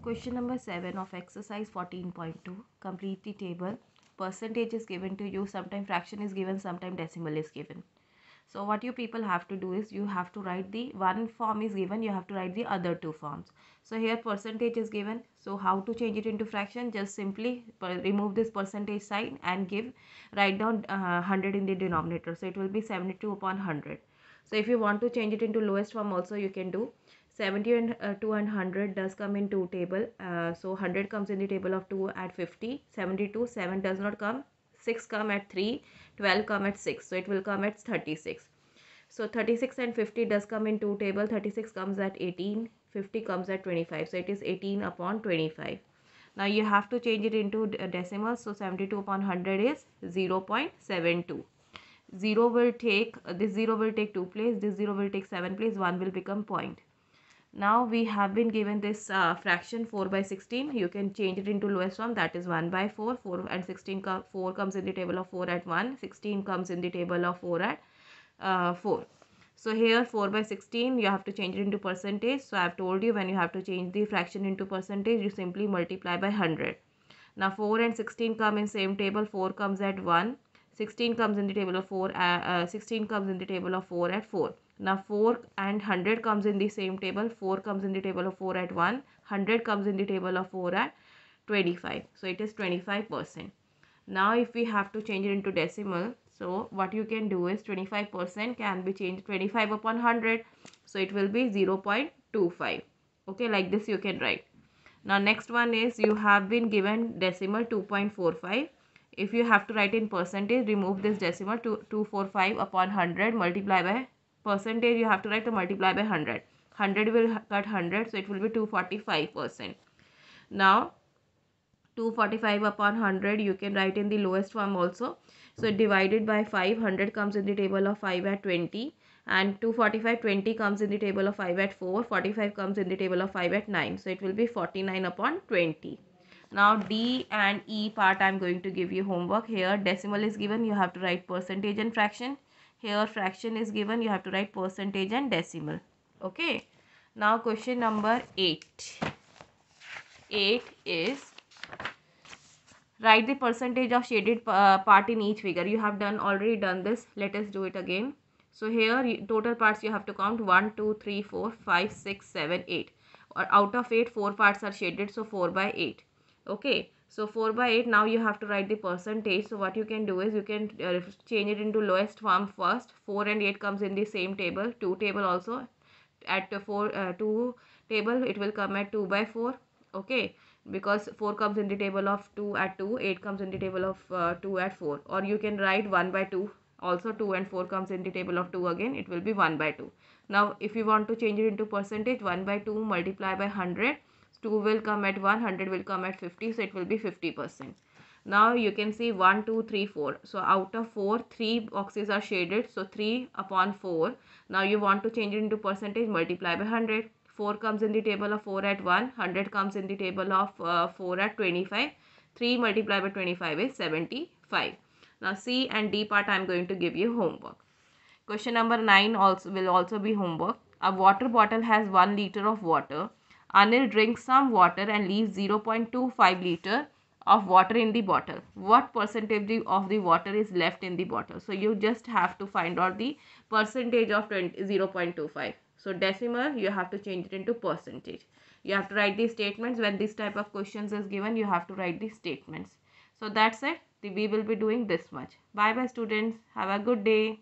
Question number 7 of exercise 14.2. Complete the table. Percentage is given to you. Sometime fraction is given, sometime decimal is given. So what you people have to do is you have to write the one form is given, you have to write the other two forms. So here percentage is given. So how to change it into fraction? Just simply remove this percentage sign and write down 100 in the denominator. So it will be 72 upon 100. So if you want to change it into lowest form also you can do. 70 and 2 and 100 does come in 2 table. So 100 comes in the table of 2 at 50. 72, 7 does not come. 6 come at 3. 12 come at 6. So it will come at 36. So 36 and 50 does come in 2 table. 36 comes at 18. 50 comes at 25. So it is 18 upon 25. Now you have to change it into decimals. So 72 upon 100 is 0.72. 0 will take, this 0 will take 2 place. This 0 will take 7 place. 1 will become point. Now we have been given this fraction 4 by 16. You can change it into lowest form, that is 1 by 4. 4 and 16, 4 comes in the table of 4 at 1. 16 comes in the table of 4 at 4. So here 4 by 16 you have to change it into percentage. So I have told you when you have to change the fraction into percentage, you simply multiply by 100. Now 4 and 16 come in same table. 4 comes at 1. 16 comes in the table of 4. 16 comes in the table of 4 at 4. Now 4 and 100 comes in the same table. 4 comes in the table of 4 at 1. 100 comes in the table of 4 at 25. So it is 25%. Now if we have to change it into decimal, so what you can do is 25% can be changed 25 upon 100. So it will be 0.25. Okay, like this you can write. Now next one is you have been given decimal 2.45. If you have to write in percentage, remove this decimal 245 upon 100, multiply by percentage, you have to write to multiply by 100. 100 will cut 100, so it will be 245%. Now 245 upon 100 you can write in the lowest form also. So divided by 5, 100 comes in the table of 5 at 20, and 245, 20 comes in the table of 5 at 4, 45 comes in the table of 5 at 9. So it will be 49 upon 20. Now D and E part I am going to give you homework. Here decimal is given, you have to write percentage and fraction. Here fraction is given, you have to write percentage and decimal. Okay. Now question number 8. 8 is write the percentage of shaded part in each figure. You have already done this. Let us do it again. So here total parts you have to count 1, 2, 3, 4, 5, 6, 7, 8. Or out of 8, 4 parts are shaded. So 4 by 8. Okay. So 4 by 8. Now you have to write the percentage. So what you can do is you can change it into lowest form first. 4 and 8 comes in the same table. 2 table also. At 2 table it will come at 2 by 4. Okay, because 4 comes in the table of 2 at 2, 8 comes in the table of 2 at 4. Or you can write 1 by 2. Also 2 and 4 comes in the table of 2 again. It will be 1 by 2. Now if you want to change it into percentage, 1 by 2 multiply by 100. 2 will come at 1, 100 will come at 50. So it will be 50%. Now you can see 1, 2, 3, 4. So out of 4, 3 boxes are shaded. So 3 upon 4. Now you want to change it into percentage, multiply by 100. 4 comes in the table of 4 at 1. 100 comes in the table of 4 at 25. 3 multiplied by 25 is 75. Now C and D part I am going to give you homework. Question number 9 will also be homework. A water bottle has 1 liter of water. Anil drinks some water and leaves 0.25 liter of water in the bottle. What percentage of the water is left in the bottle? So you just have to find out the percentage of 0.25. So decimal you have to change it into percentage. You have to write these statements. When this type of questions is given, you have to write these statements. So that's it. We will be doing this much. Bye bye students. Have a good day.